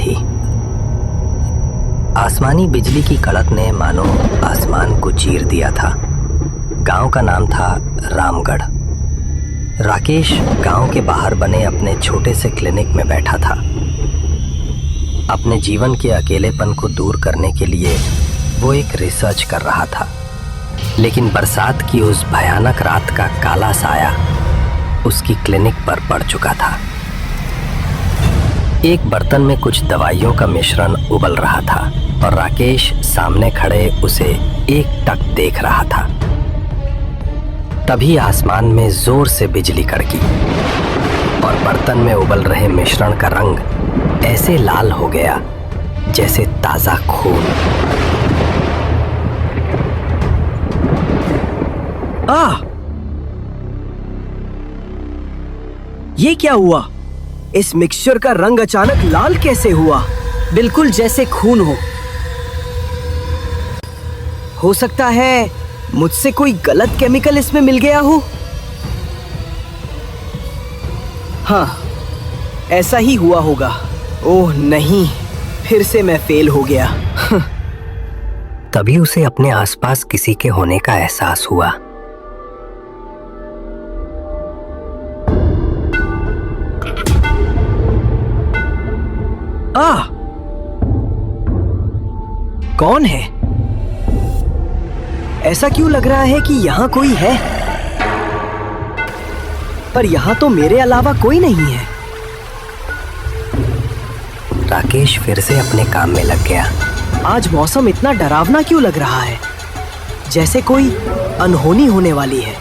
थी। आसमानी बिजली की कड़क ने मानो आसमान को चीर दिया था। गांव का नाम था रामगढ़। राकेश गांव के बाहर बने अपने छोटे से क्लिनिक में बैठा था। अपने जीवन के अकेलेपन को दूर करने के लिए वो एक रिसर्च कर रहा था। लेकिन बरसात की उस भयानक रात का काला साया उसकी क्लिनिक पर पड़ चुका था। एक बर्तन में कुछ दवाइयों का मिश्रण उबल रहा था और राकेश सामने खड़े उसे एकटक देख रहा था। तभी आसमान में जोर से बिजली कड़की और बर्तन में उबल रहे मिश्रण का रंग ऐसे लाल हो गया जैसे ताजा खून। ये क्या हुआ? इस मिक्सचर का रंग अचानक लाल कैसे हुआ? बिल्कुल जैसे खून हो सकता है मुझसे कोई गलत केमिकल इसमें मिल गया हो। हाँ, ऐसा ही हुआ होगा। ओह नहीं, फिर से मैं फेल हो गया। तभी उसे अपने आसपास किसी के होने का एहसास हुआ। कौन है? ऐसा क्यों लग रहा है कि यहाँ कोई है, पर यहाँ तो मेरे अलावा कोई नहीं है। राकेश फिर से अपने काम में लग गया। आज मौसम इतना डरावना क्यों लग रहा है, जैसे कोई अनहोनी होने वाली है।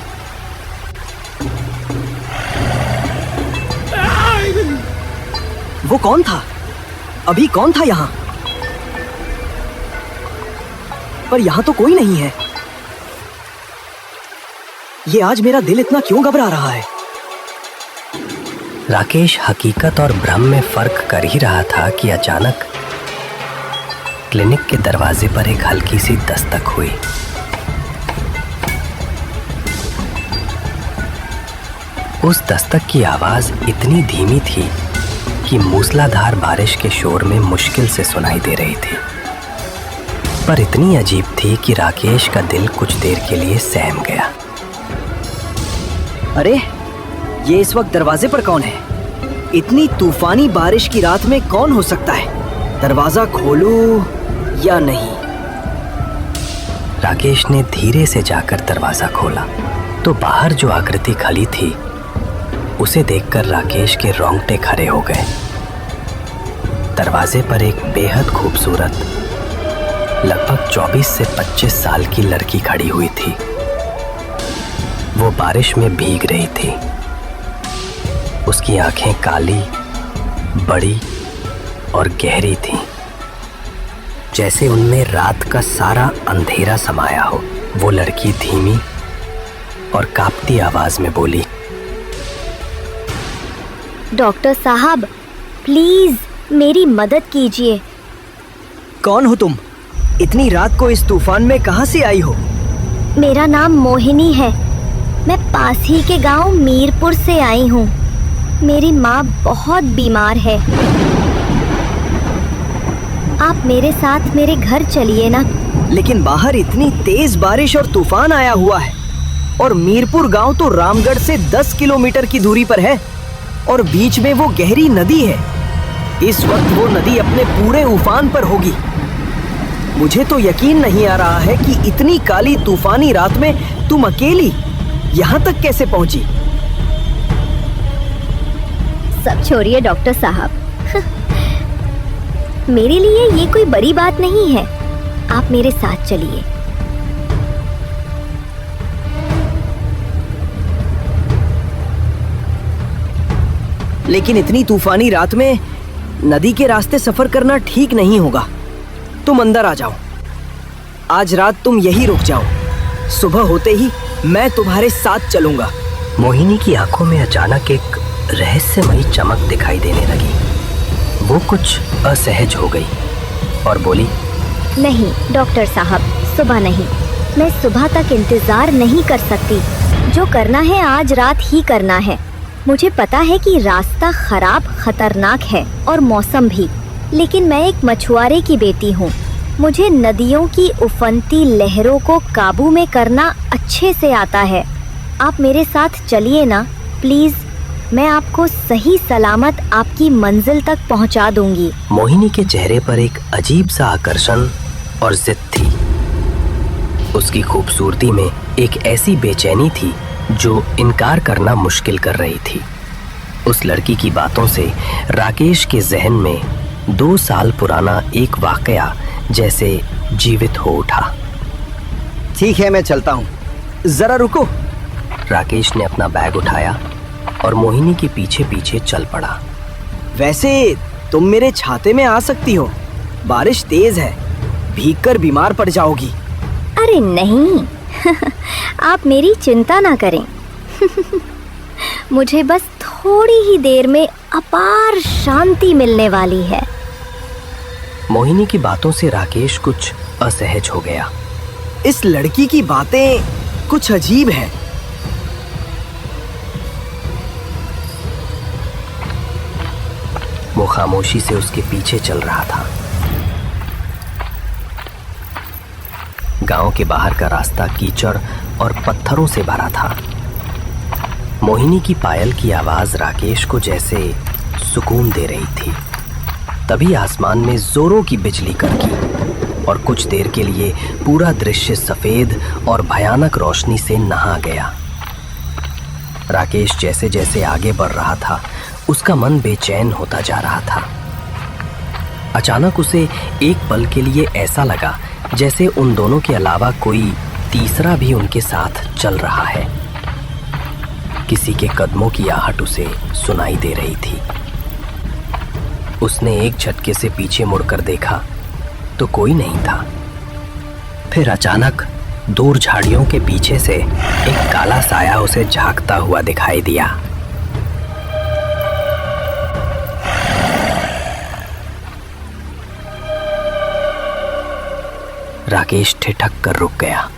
वो कौन था? अभी कौन था यहाँ? पर यहाँ तो कोई नहीं है। ये आज मेरा दिल इतना क्यों घबरा रहा है? राकेश हकीकत और भ्रम में फर्क कर ही रहा था कि अचानक क्लिनिक के दरवाजे पर एक हल्की सी दस्तक हुई। उस दस्तक की आवाज इतनी धीमी थी कि मूसलाधार बारिश के शोर में मुश्किल से सुनाई दे रही थी, पर इतनी अजीब थी कि राकेश का दिल कुछ देर के लिए सहम गया। अरे, ये इस वक्त दरवाजे पर कौन है? इतनी तूफानी बारिश की रात में कौन हो सकता है? दरवाजा खोलूं या नहीं? राकेश ने धीरे से जाकर दरवाजा खोला तो बाहर जो आकृति खड़ी थी उसे देखकर राकेश के रोंगटे खड़े हो गए। दरवाजे पर एक बेहद खूबसूरत लगभग 24 से 25 साल की लड़की खड़ी हुई थी। वो बारिश में भीग रही थी। उसकी आंखें काली, बड़ी और गहरी थीं, जैसे उनमें रात का सारा अंधेरा समाया हो। वो लड़की धीमी और कांपती आवाज में बोली, डॉक्टर साहब, प्लीज मेरी मदद कीजिए। कौन हो तुम? इतनी रात को इस तूफान में कहां से आई हो? मेरा नाम मोहिनी है। मैं पास ही के गांव मीरपुर से आई हूँ। मेरी माँ बहुत बीमार है। आप मेरे साथ मेरे घर चलिए ना। लेकिन बाहर इतनी तेज बारिश और तूफान आया हुआ है, और मीरपुर गांव तो रामगढ़ से 10 किलोमीटर की दूरी पर है, और बीच में वो गहरी नदी है। इस वक्त वो नदी अपने पूरे उफान पर होगी। मुझे तो यकीन नहीं आ रहा है कि इतनी काली तूफानी रात में तुम अकेली यहाँ तक कैसे पहुंची। सब छोड़िए डॉक्टर साहब। मेरे लिए ये कोई बड़ी बात नहीं है। आप मेरे साथ चलिए। लेकिन इतनी तूफानी रात में नदी के रास्ते सफर करना ठीक नहीं होगा। तुम अंदर आ जाओ। आज रात तुम यहीं रुक जाओ। सुबह होते ही मैं तुम्हारे साथ चलूंगा। मोहिनी की आंखों में अचानक एक रहस्यमयी चमक दिखाई देने लगी। वो कुछ असहज हो गई और बोली, नहीं डॉक्टर साहब, सुबह नहीं। मैं सुबह तक इंतजार नहीं कर सकती। जो करना है आज रात ही करना है। मुझे पता है कि रास्ता खराब, खतरनाक है और मौसम भी। लेकिन मैं एक मछुआरे की बेटी हूँ। मुझे नदियों की उफनती लहरों को काबू में करना अच्छे से आता है। आप मेरे साथ चलिए ना प्लीज, मैं आपको सही सलामत आपकी मंजिल तक पहुंचा दूंगी। मोहिनी के चेहरे पर एक अजीब सा आकर्षण और जिद थी। उसकी खूबसूरती में एक ऐसी बेचैनी थी जो इनकार करना मुश्किल कर रही थी। उस लड़की की बातों से राकेश के जहन में 2 साल पुराना एक वाकया जैसे जीवित हो उठा। ठीक है, मैं चलता हूँ, जरा रुको। राकेश ने अपना बैग उठाया और मोहिनी के पीछे पीछे चल पड़ा। वैसे तुम मेरे छाते में आ सकती हो, बारिश तेज है, भीगकर बीमार पड़ जाओगी। अरे नहीं आप मेरी चिंता ना करें मुझे बस थोड़ी ही देर में अपार शांति मिलने वाली है। मोहिनी की बातों से राकेश कुछ असहज हो गया। इस लड़की की बातें कुछ अजीब हैं। वो खामोशी से उसके पीछे चल रहा था। गांव के बाहर का रास्ता कीचड़ और पत्थरों से भरा था। मोहिनी की पायल की आवाज राकेश को जैसे सुकून दे रही थी। तभी आसमान में जोरों की बिजली कड़की और कुछ देर के लिए पूरा दृश्य सफेद और भयानक रोशनी से नहा गया। राकेश जैसे जैसे आगे बढ़ रहा था, उसका मन बेचैन होता जा रहा था। अचानक उसे एक पल के लिए ऐसा लगा जैसे उन दोनों के अलावा कोई तीसरा भी उनके साथ चल रहा है। किसी के कदमों की आहट उसे सुनाई दे रही थी। उसने एक झटके से पीछे मुड़कर देखा तो कोई नहीं था। फिर अचानक दूर झाड़ियों के पीछे से एक काला साया उसे झांकता हुआ दिखाई दिया। राकेश ठिठक कर रुक गया।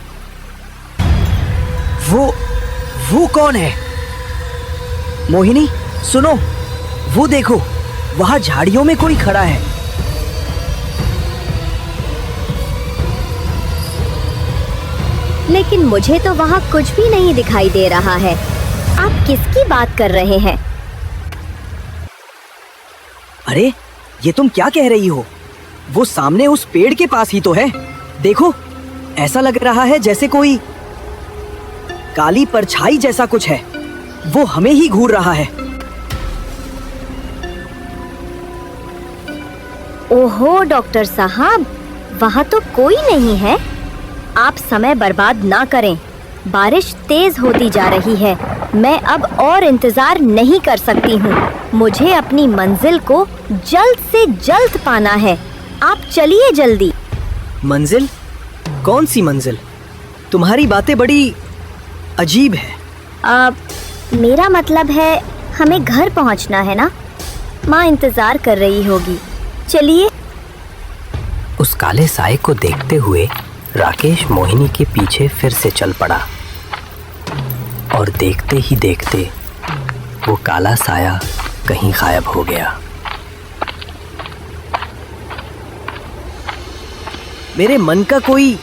वो कौन है? मोहिनी सुनो, वो देखो, वहां झाड़ियों में कोई खड़ा है। लेकिन मुझे तो वहाँ कुछ भी नहीं दिखाई दे रहा है। आप किसकी बात कर रहे हैं? अरे ये तुम क्या कह रही हो? वो सामने उस पेड़ के पास ही तो है। देखो, ऐसा लग रहा है जैसे कोई काली परछाई जैसा कुछ है। वो हमें ही घूर रहा है। ओहो डॉक्टर साहब, वहाँ तो कोई नहीं है। आप समय बर्बाद ना करें, बारिश तेज होती जा रही है। मैं अब और इंतजार नहीं कर सकती हूँ। मुझे अपनी मंजिल को जल्द से जल्द पाना है। आप चलिए जल्दी। मंजिल? कौन सी मंजिल? तुम्हारी बातें बड़ी अजीब है। मेरा मतलब है हमें घर पहुंचना है ना। माँ इंतजार कर रही होगी। चलिए। उस काले साए को देखते हुए राकेश मोहिनी के पीछे फिर से चल पड़ा और देखते ही देखते वो काला साया कहीं गायब हो गया। मेरे मन का कोई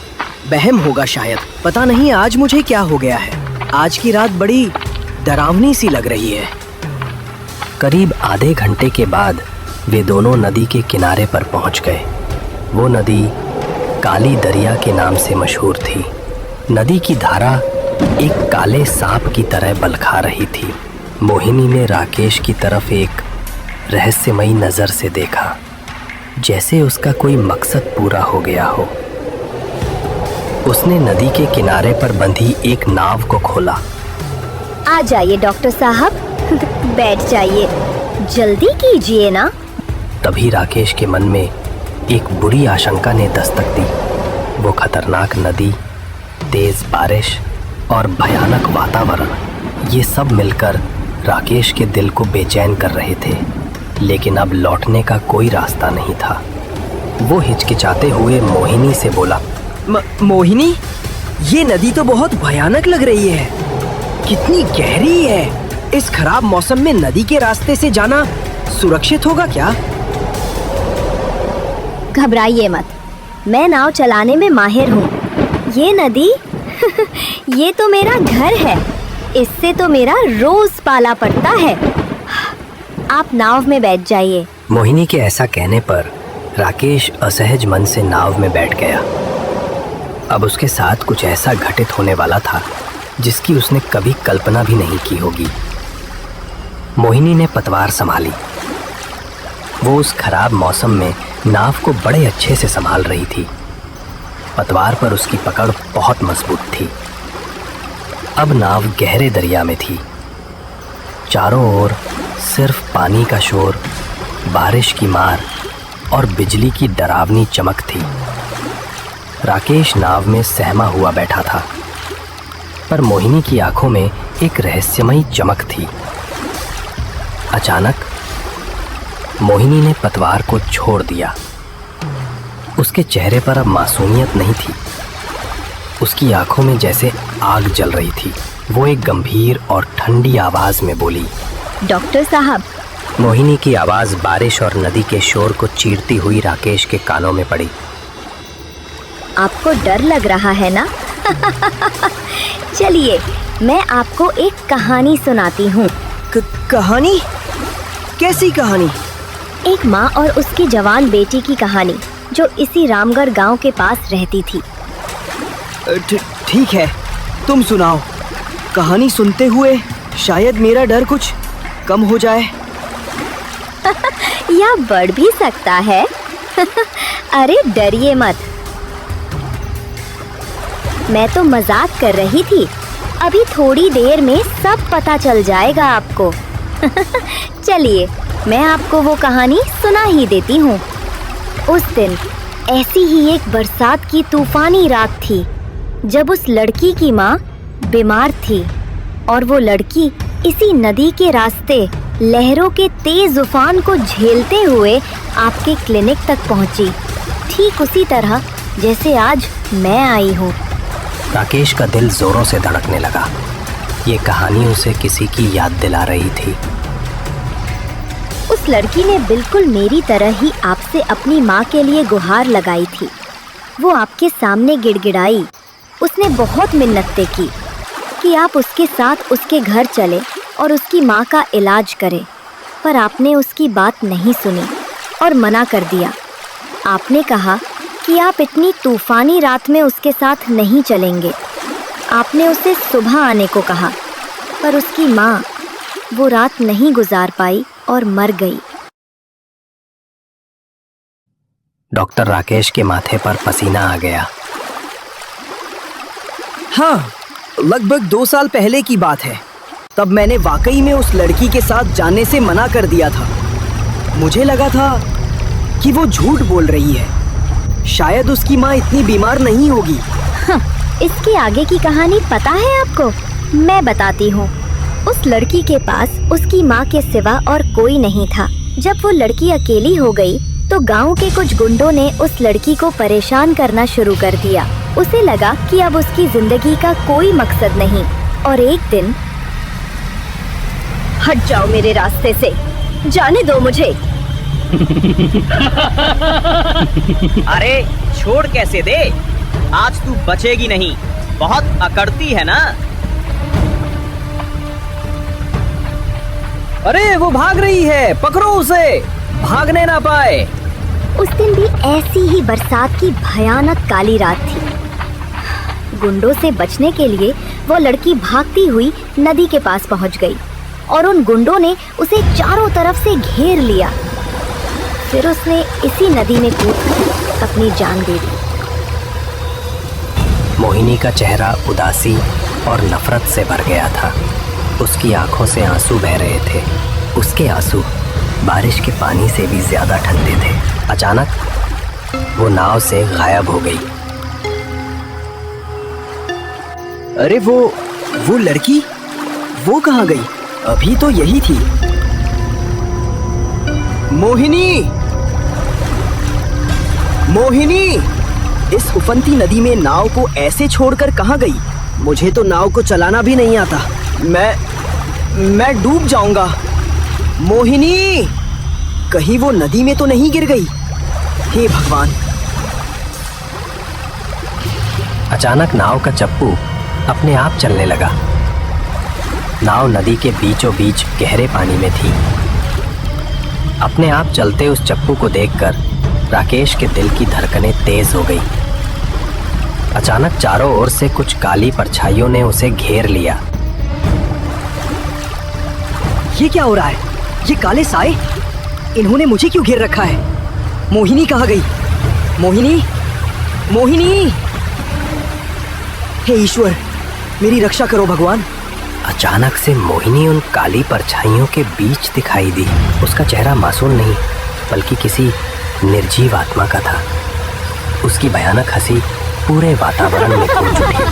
वहम होगा शायद। पता नहीं आज मुझे क्या हो गया है। आज की रात बड़ी डरावनी सी लग रही है। करीब आधे घंटे के बाद वे दोनों नदी के किनारे पर पहुंच गए। वो नदी काली दरिया के नाम से मशहूर थी। नदी की धारा एक काले सांप की तरह बलखा रही थी। मोहिनी ने राकेश की तरफ एक रहस्यमयी नज़र से देखा, जैसे उसका कोई मकसद पूरा हो गया हो। उसने नदी के किनारे पर बंधी एक नाव को खोला। आ जाइए डॉक्टर साहब, बैठ जाइए, जल्दी कीजिए ना। तभी राकेश के मन में एक बुरी आशंका ने दस्तक दी। वो खतरनाक नदी, तेज बारिश और भयानक वातावरण, ये सब मिलकर राकेश के दिल को बेचैन कर रहे थे। लेकिन अब लौटने का कोई रास्ता नहीं था। वो हिचकिचाते हुए मोहिनी से बोला, मोहिनी, ये नदी तो बहुत भयानक लग रही है। कितनी गहरी है। इस खराब मौसम में नदी के रास्ते से जाना सुरक्षित होगा क्या? घबराइए मत, मैं नाव चलाने में माहिर हूँ। ये नदी ये तो मेरा घर है, इससे तो मेरा रोज पाला पड़ता है। आप नाव में बैठ जाइए। मोहिनी के ऐसा कहने पर राकेश असहज मन से नाव में बैठ गया। अब उसके साथ कुछ ऐसा घटित होने वाला था जिसकी उसने कभी कल्पना भी नहीं की होगी। मोहिनी ने पतवार संभाली। वो उस खराब मौसम में नाव को बड़े अच्छे से संभाल रही थी। पतवार पर उसकी पकड़ बहुत मजबूत थी। अब नाव गहरे दरिया में थी। चारों ओर सिर्फ पानी का शोर, बारिश की मार और बिजली की डरावनी चमक थी। राकेश नाव में सहमा हुआ बैठा था, पर मोहिनी की आंखों में एक रहस्यमयी चमक थी। अचानक मोहिनी ने पतवार को छोड़ दिया। उसके चेहरे पर अब मासूमियत नहीं थी, उसकी आंखों में जैसे आग जल रही थी। वो एक गंभीर और ठंडी आवाज में बोली, डॉक्टर साहब। मोहिनी की आवाज बारिश और नदी के शोर को चीरती हुई राकेश के कानों में पड़ी। आपको डर लग रहा है ना? चलिए मैं आपको एक कहानी सुनाती हूँ। कहानी? कैसी कहानी? एक माँ और उसकी जवान बेटी की कहानी, जो इसी रामगढ़ गांव के पास रहती थी। ठीक है, तुम सुनाओ। कहानी सुनते हुए शायद मेरा डर कुछ कम हो जाए। या बढ़ भी सकता है। अरे डरिए मत, मैं तो मजाक कर रही थी। अभी थोड़ी देर में सब पता चल जाएगा आपको। चलिए मैं आपको वो कहानी सुना ही देती हूँ। उस दिन ऐसी ही एक बरसात की तूफानी रात थी, जब उस लड़की की माँ बीमार थी और वो लड़की इसी नदी के रास्ते लहरों के तेज उफान को झेलते हुए आपके क्लिनिक तक पहुंची, ठीक उसी तरह जैसे आज मैं आई हूँ। राकेश का दिल जोरों से धड़कने लगा। ये कहानी उसे किसी की याद दिला रही थी। उस लड़की ने बिल्कुल मेरी तरह ही आपसे अपनी माँ के लिए गुहार लगाई थी। वो आपके सामने गिड़गिड़ाई। उसने बहुत मिन्नतें की कि आप उसके साथ उसके घर चले और उसकी माँ का इलाज करें, पर आपने उसकी बात नहीं सुनी और मना कर दिया। आपने कहा कि आप इतनी तूफानी रात में उसके साथ नहीं चलेंगे। आपने उसे सुबह आने को कहा, पर उसकी माँ वो रात नहीं गुजार पाई और मर गई। डॉक्टर राकेश के माथे पर पसीना आ गया। हाँ, लगभग 2 साल पहले की बात है। तब मैंने वाकई में उस लड़की के साथ जाने से मना कर दिया था। मुझे लगा था कि वो झूठ बोल रही है। शायद उसकी माँ इतनी बीमार नहीं होगी। हाँ, इसके आगे की कहानी पता है आपको? मैं बताती हूँ। उस लड़की के पास उसकी माँ के सिवा और कोई नहीं था। जब वो लड़की अकेली हो गई तो गांव के कुछ गुंडों ने उस लड़की को परेशान करना शुरू कर दिया। उसे लगा कि अब उसकी जिंदगी का कोई मकसद नहीं और एक दिन, हट जाओ मेरे रास्ते से, जाने दो मुझे। अरे छोड़ कैसे दे, आज तू बचेगी नहीं, बहुत अकड़ती है ना। अरे वो भाग रही है, पकड़ो उसे, भागने ना पाए। उस दिन भी ऐसी ही बरसात की भयानक काली रात थी। गुंडों से बचने के लिए वो लड़की भागती हुई नदी के पास पहुंच गई और उन गुंडों ने उसे चारों तरफ से घेर लिया। फिर उसने इसी नदी में कूदकर अपनी जान दे दी। मोहिनी का चेहरा उदासी और नफरत से भर गया था। उसकी आंखों से आंसू बह रहे थे। उसके आंसू बारिश के पानी से भी ज्यादा ठंडे थे। अचानक वो नाव से गायब हो गई। अरे वो लड़की, वो कहाँ गई? अभी तो यही थी। मोहिनी, मोहिनी, इस उफनती नदी में नाव को ऐसे छोड़कर कहाँ गई? मुझे तो नाव को चलाना भी नहीं आता। मैं डूब जाऊंगा। मोहिनी, कहीं वो नदी में तो नहीं गिर गई? हे भगवान। अचानक नाव का चप्पू अपने आप चलने लगा। नाव नदी के बीचों बीच गहरे पानी में थी। अपने आप चलते उस चप्पू को देखकर राकेश के दिल की धड़कनें तेज हो गई। अचानक चारों ओर से कुछ काली परछाइयों ने उसे घेर लिया। ये क्या हो रहा है? ये काले साए, इन्होंने मुझे क्यों घेर रखा है? मोहिनी कहाँ गई? मोहिनी, मोहिनी! हे ईश्वर, मेरी रक्षा करो भगवान। अचानक से मोहिनी उन काली परछाइयों के बीच दिखाई दी। उसका चेहरा मासूम नहीं बल्कि किसी निर्जीव आत्मा का था। उसकी भयानक हंसी पूरे वातावरण में गूंज उठी।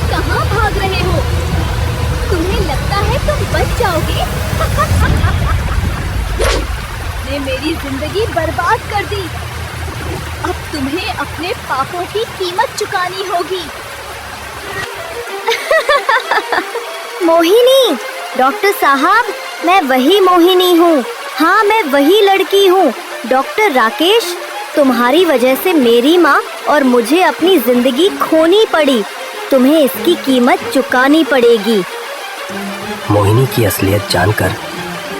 कहाँ भाग रहे हो? तुम्हें लगता है तुम बच जाओगे? ने मेरी जिंदगी बर्बाद कर दी। अब तुम्हें अपने पापों की कीमत चुकानी होगी। मोहिनी, डॉक्टर साहब, मैं वही मोहिनी हूँ। हाँ, मैं वही लड़की हूँ। डॉक्टर राकेश, तुम्हारी वजह से मेरी माँ और मुझे अपनी जिंदगी खोनी पड़ी। तुम्हें इसकी कीमत चुकानी पड़ेगी। मोहिनी की असलियत जानकर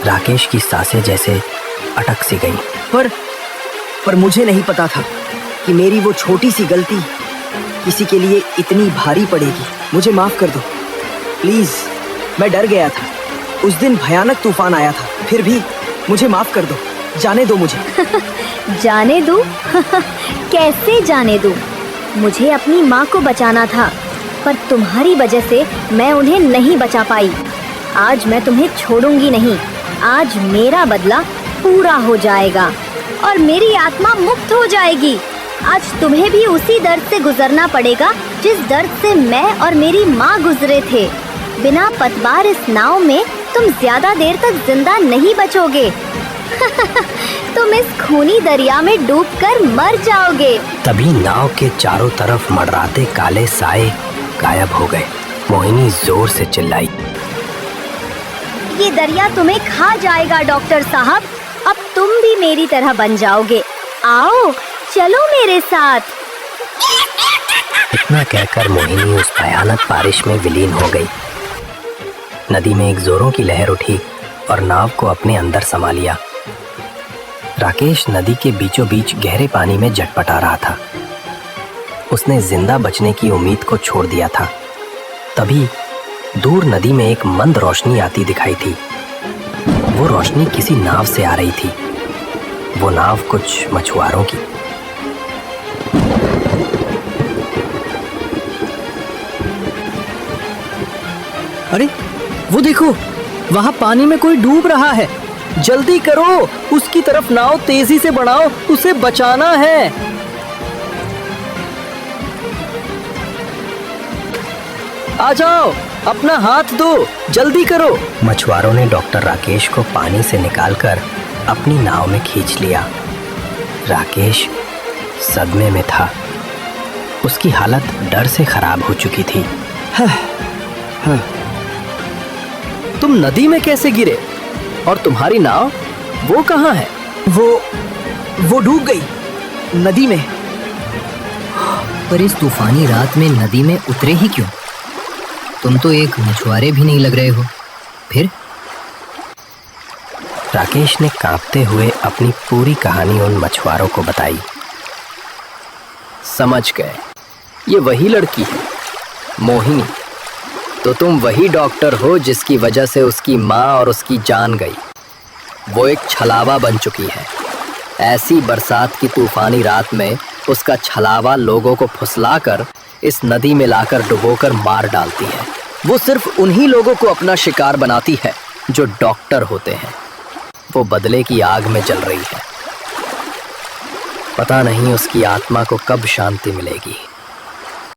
राकेश की सांसें जैसे अटक सी गईं। पर मुझे नहीं पता था कि मेरी वो छोटी सी गलती किसी के लिए इतनी भारी पड़ेगी। मुझे माफ कर दो प्लीज। मैं डर गया था। उस दिन भयानक तूफान आया था। फिर भी मुझे माफ कर दो। जाने दो मुझे। जाने दूं? कैसे जाने दूं? मुझे अपनी माँ को बचाना था, पर तुम्हारी वजह से मैं उन्हें नहीं बचा पाई। आज मैं तुम्हें छोड़ूंगी नहीं। आज मेरा बदला पूरा हो जाएगा और मेरी आत्मा मुक्त हो जाएगी। आज तुम्हें भी उसी दर्द से गुजरना पड़ेगा जिस दर्द से मैं और मेरी माँ गुजरे थे। बिना पतवार इस नाव में तुम ज्यादा देर तक जिंदा नहीं बचोगे। तुम इस खूनी दरिया में डूबकर मर जाओगे। तभी नाव के चारों तरफ मंडराते काले साए गायब हो गए। मोहिनी जोर से चिल्लाई, ये दरिया तुम्हें खा जाएगा डॉक्टर साहब। अब तुम भी मेरी तरह बन जाओगे। आओ, चलो मेरे साथ। इतना कहकर मोहिनी उस भयानक बारिश में विलीन हो गई। नदी में एक जोरों की लहर उठी और नाव को अपने अंदर समा लिया। राकेश नदी के बीचों बीच गहरे पानी में झटपटा रहा था। उसने जिंदा बचने की उम्मीद को छोड़ दिया था। तभी दूर नदी में एक मंद रोशनी आती दिखाई थी। वो रोशनी किसी नाव से आ रही थी। वो नाव कुछ मछुआरों की। अरे वो देखो, वहाँ पानी में कोई डूब रहा है। जल्दी करो, उसकी तरफ नाव तेजी से बढ़ाओ, उसे बचाना है। आ जाओ, अपना हाथ दो, जल्दी करो। मछुआरों ने डॉक्टर राकेश को पानी से निकालकर अपनी नाव में खींच लिया। राकेश सदमे में था। उसकी हालत डर से खराब हो चुकी थी। तुम नदी में कैसे गिरे? और तुम्हारी नाव वो कहाँ है? वो डूब गई नदी में। पर इस तूफानी रात में नदी में उतरे ही क्यों? तुम तो एक मछुआरे भी नहीं लग रहे हो। फिर? राकेश ने कांपते हुए अपनी पूरी कहानी उन मछुआरों को बताई। समझ गए, ये वही लड़की है, मोहिनी। तो तुम वही डॉक्टर हो जिसकी वजह से उसकी माँ और उसकी जान गई। वो एक छलावा बन चुकी है। ऐसी बरसात की तूफानी रात में उसका छलावा लोगों को फुसलाकर इस नदी में लाकर डुबोकर मार डालती है। वो सिर्फ उन्हीं लोगों को अपना शिकार बनाती है जो डॉक्टर होते हैं। वो बदले की आग में जल रही है। पता नहीं उसकी आत्मा को कब शांति मिलेगी।